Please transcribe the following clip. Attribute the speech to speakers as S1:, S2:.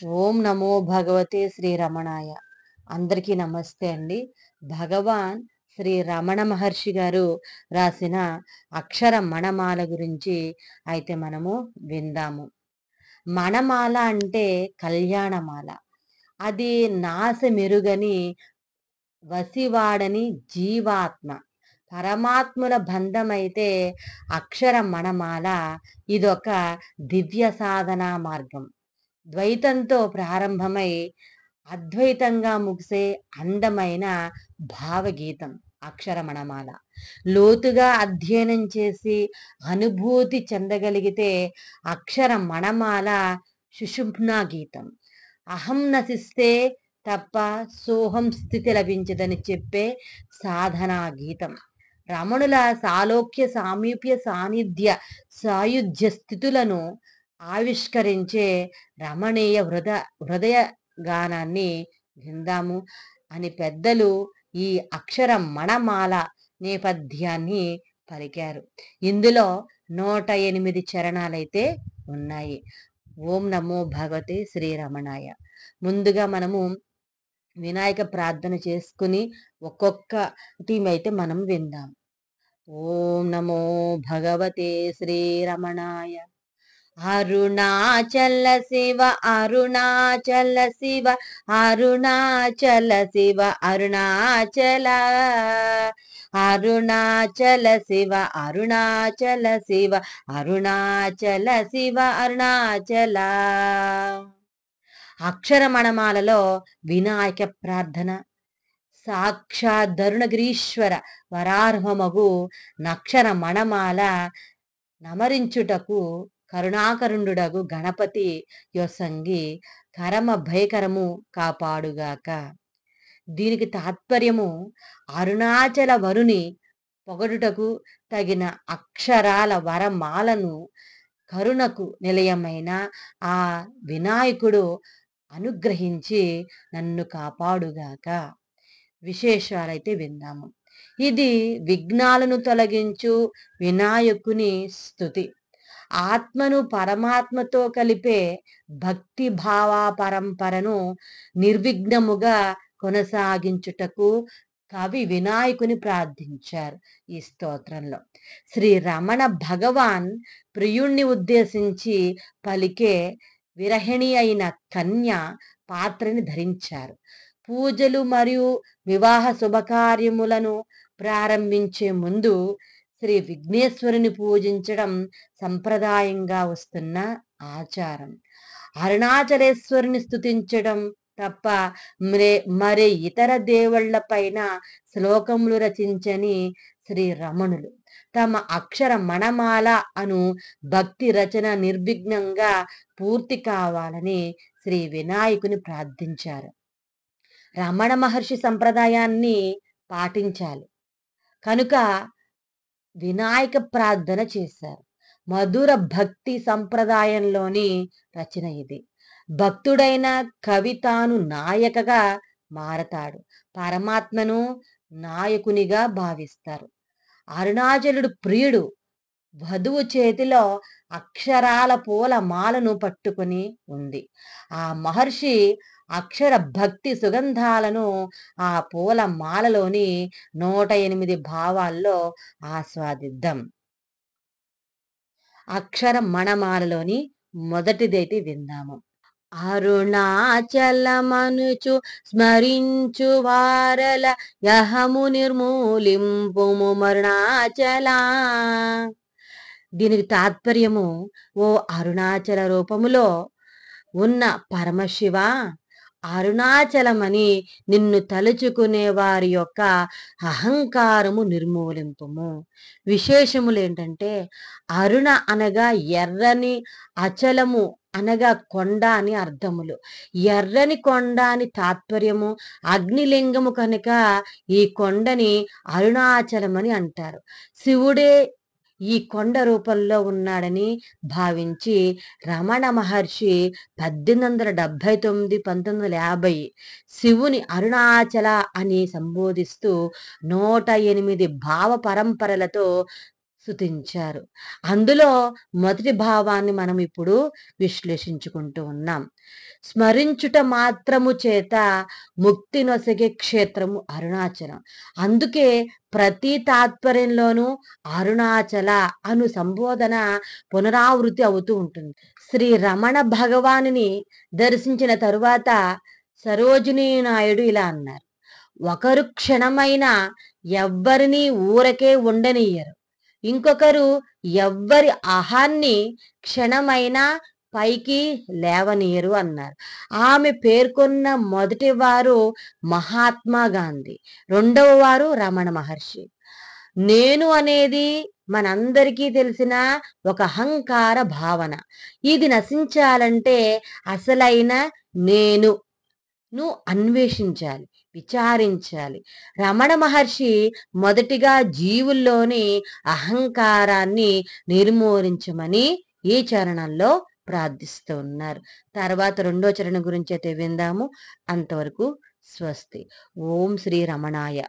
S1: ఓం నమో భగవతే శ్రీ రమణాయ. అందరికీ నమస్తే అండి. భగవాన్ శ్రీ రమణ మహర్షి గారు రాసిన అక్షర మణమాల గురించి అయితే మనము విందాము. మణమాల అంటే కళ్యాణమాల. అది నాశమెరుగని వసివాడని జీవాత్మ పరమాత్ముల బంధమైతే అక్షర మణమాల ఇదొక దివ్య సాధనా మార్గం. ద్వైతంతో ప్రారంభమై అద్వైతంగా ముగిసే అందమైన భావగీతం అక్షరమణమాల. లోతుగా అధ్యయనం చేసి అనుభూతి చెందగలిగితే అక్షర మణమాల సుషుమ్నా గీతం. అహం నశిస్తే తప్ప సోహం స్థితి లభించదని చెప్పే సాధనా గీతం. రమణుల సాలోక్య సామీప్య సాన్నిధ్య సాయుధ్య స్థితులను ఆవిష్కరించే రమణీయ హృదయ గానాన్ని విందాము అని పెద్దలు ఈ అక్షర మణమాల నేపథ్యాన్ని పలికారు. ఇందులో 108 చరణాలైతే ఉన్నాయి. ఓం నమో భగవతే శ్రీరమణాయ. ముందుగా మనము వినాయక ప్రార్థన చేసుకుని ఒక్కొక్కటి అయితే మనం విందాం. ఓం నమో భగవతే శ్రీరమణాయ. అరుణాచల శివ అరుణాచల శివ అరుణాచల శివ అరుణాచల అరుణాచల శివ అరుణాచల శివ అరుణాచల శివ అరుణాచల. అక్షరమణమాలలో వినాయక ప్రార్థన సాక్షాత్ ధరుణగిరీశ్వర వరార్హమగు నక్షర మణమాల నమరించుటకు కరుణాకరుండుడగు గణపతి యొసంగి కరమ భయకరము కాపాడుగాక. దీనికి తాత్పర్యము అరుణాచల వరుని పొగడుటకు తగిన అక్షరాల వరమాలను కరుణకు నిలయమైన ఆ వినాయకుడు అనుగ్రహించి నన్ను కాపాడుగాక. విశేషాలైతే విందాము. ఇది విఘ్నాలను తొలగించు వినాయకుని స్తుతి. ఆత్మను పరమాత్మతో కలిపే భక్తి భావ పరంపరను నిర్విఘ్నముగా కొనసాగించుటకు కవి వినాయకుని ప్రార్థించారు. ఈ స్తోత్రంలో శ్రీ రమణ భగవాన్ ప్రియుణ్ణి ఉద్దేశించి పలికే విరహిణి అయిన కన్య పాత్రని ధరించారు. పూజలు మరియు వివాహ శుభకార్యములను ప్రారంభించే ముందు శ్రీ విఘ్నేశ్వరుని పూజించడం సంప్రదాయంగా వస్తున్న ఆచారం. అరుణాచలేశ్వరుని స్తుతించడం తప్ప మరే ఇతర దేవుళ్ల పైన శ్లోకములు రచించని శ్రీ రమణులు తమ అక్షర మణమాల అను భక్తి రచన నిర్విఘ్నంగా పూర్తి కావాలని శ్రీ వినాయకుని ప్రార్థించారు. రమణ మహర్షి సంప్రదాయాన్ని పాటించాలి కనుక వినాయక ప్రార్థన చేశారు. మధుర భక్తి సంప్రదాయంలోని రచన ఇది. భక్తుడైన కవి తాను నాయకగా మారతాడు. పరమాత్మను నాయకునిగా భావిస్తారు. అరుణాచలుడు ప్రియుడు. వధువు చేతిలో అక్షరాల పూల మాలను పట్టుకుని ఉంది. ఆ మహర్షి అక్షర భక్తి సుగంధాలను ఆ పూల మాలలోని 108 భావాల్లో ఆస్వాదిద్దాం. అక్షర మణమాలలోని మొదటిదైతే విందాము. అరుణాచలమనుచు స్మరించు వారల యహము నిర్మూలింపుము మరుణాచలా. దీనికి తాత్పర్యము, ఓ అరుణాచల రూపములో ఉన్న పరమశివ, అరుణాచలమని నిన్ను తలుచుకునే వారి యొక్క అహంకారము నిర్మూలింపుము. విశేషములు ఏంటంటే, అరుణ అనగా ఎర్రని, అచలము అనగా కొండ అని అర్థములు. ఎర్రని కొండ అని తాత్పర్యము అగ్నిలింగము కనుక ఈ కొండని అరుణాచలమని అంటారు. శివుడే ఈ కొండ రూపంలో ఉన్నాడని భావించి రమణ మహర్షి 1879, 1950 శివుని అరుణాచల అని సంబోధిస్తూ 108 భావ పరంపరలతో స్తుతించారు. అందులో మొదటి భావాన్ని మనం ఇప్పుడు విశ్లేషించుకుంటూ ఉన్నాం. స్మరించుట మాత్రము చేత ముక్తి నొసగే క్షేత్రము అరుణాచలం. అందుకే ప్రతి తాత్పర్యంలోనూ అరుణాచల అను సంబోధన పునరావృతి అవుతూ ఉంటుంది. శ్రీ రమణ భగవానుని దర్శించిన తరువాత సరోజినీ నాయుడు ఇలా అన్నారు. ఒకరు క్షణమైనా ఎవ్వరినీ ఊరకే ఉండనియ్యరు. ఇంకొకరు ఎవ్వరి అహాన్ని క్షణమైనా పైకి లేవనీయరు అన్నారు. ఆమె పేర్కొన్న మొదటి వారు మహాత్మా గాంధీ, రెండవ వారు రమణ మహర్షి. నేను అనేది మనందరికీ తెలిసిన ఒక అహంకార భావన. ఇది నశించాలంటే అసలైన నేను అన్వేషించాలి, విచారించాలి. రమణ మహర్షి మొదటిగా జీవుల్లోని అహంకారాన్ని నిర్మూలించమని ఈ చరణంలో ప్రార్థిస్తూ ఉన్నారు. తర్వాత రెండో చరణం గురించి అయితే విందాము. అంతవరకు స్వస్తి. ఓం శ్రీ రమణాయ.